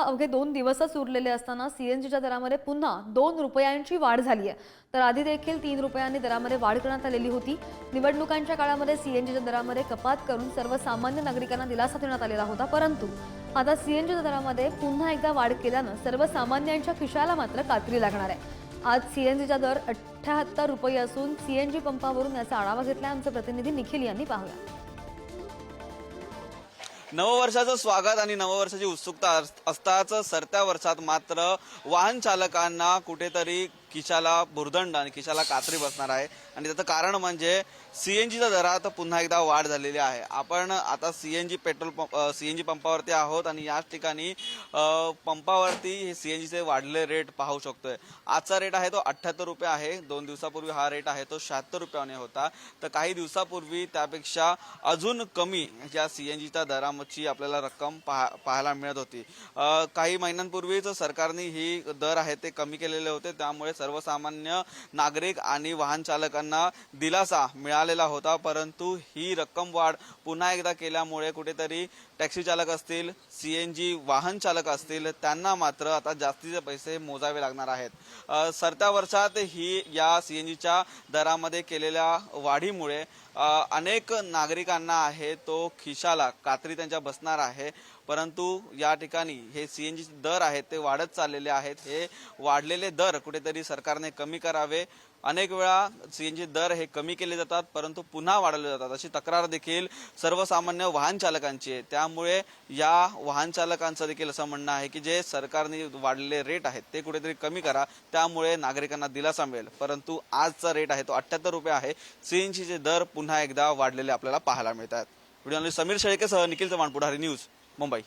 अवघे 2 दिवसच उरलेले असताना सीएनजीच्या दरामध्ये पुन्हा 2 रुपयांची वाढ झाली आहे। तर आधी देखील 3 रुपयांनी दरामध्ये वाढ करण्यात आलेली होती। निवडणुकांच्या काळामध्ये सीएनजीच्या दरामध्ये कपात करून सर्वसामान्य नागरिकांना दिलासा देण्यात आलेला होता, परंतु आता सीएनजीच्या दरामध्ये पुन्हा एकदा वाढ केल्यानं सर्वसामान्यांच्या खिशाला मात्र कात्री लागणार आहे। आज सीएनजीचा दर 78 रुपये असून सीएनजी पंपावरून याचा आढावा घेतला आमचे प्रतिनिधी निखिल यांनी। पाहूया। नववर्षाचं स्वागत आणि नववर्षाची उत्सुकता असताच सरत्या वर्षात मात्र वाहन चालकांना कुठेतरी खिशाला भुर्दंड आणि खिशाला कात्री बसणार आहे आणि त्याचं कारण म्हणजे सीएनजीच्या दरात पुन्हा एकदा वाढ झालेली आहे। आपण आता सीएनजी पंपावरती आहोत आणि याच ठिकाणी पंपावरती हे सीएनजीचे वाढलेले रेट पाहू शकतोय। आजचा रेट आहे तो 78 रुपये आहे। 2 दिवसापूर्वी हा रेट आहे तो 76 रुपयाने होता। तर काही दिवसापूर्वी त्यापेक्षा अजून कमी या सीएनजीच्या दराची आपल्याला रक्कम पाहायला मिळत होती। काही महिन्यांपूर्वीच सरकारने ही दर आहे ते कमी केलेले होते, त्यामुळे सर्वसामान्य नागरिक आणि वाहन चालकांना दिलासा मिळालेला होता, परंतु ही रक्कम वाढ पुन्हा एकदा केल्यामुळे कुठेतरी टॅक्सी चालक असतील, सीएनजी वाहन चालक असतील, त्यांना मात्र आता जास्तीचे पैसे मोजावे लागणार आहेत। सरत्या वर्षात ही या सीएनजीच्या दरामध्ये केलेल्या वाढीमुळे अनेक नागरिकांना आहे तो खिशाला कात्री त्यांच्या बसणार आहे, परंतु या ठिकाणी हे सीएनजी दर आहेत ते वाढत चाललेले आहेत। हे वाढलेले दर कुठेतरी सरकारने कमी करावे। अनेक वेळा सीएनजी दर हे कमी केले जातात परंतु पुन्हा वाढवले जातात, अशी तक्रार देखील सर्वसामान्य वाहन चालकांची आहे। त्यामुळे या वाहन चालकांचं देखील असं म्हणणं आहे की जे सरकारने वाढलेले रेट आहेत ते कुठेतरी कमी करा, त्यामुळे नागरिकांना दिलासा मिळेल। परंतु आजचा रेट आहे तो 78 रुपये आहे। सीएनजीचे दर पुन्हा एकदा वाढलेले आपल्याला पाहायला मिळतात। व्हिडिओ समीर शेळकेसह निखिल चव्हाण, पुढारी न्यूज, मुंबई।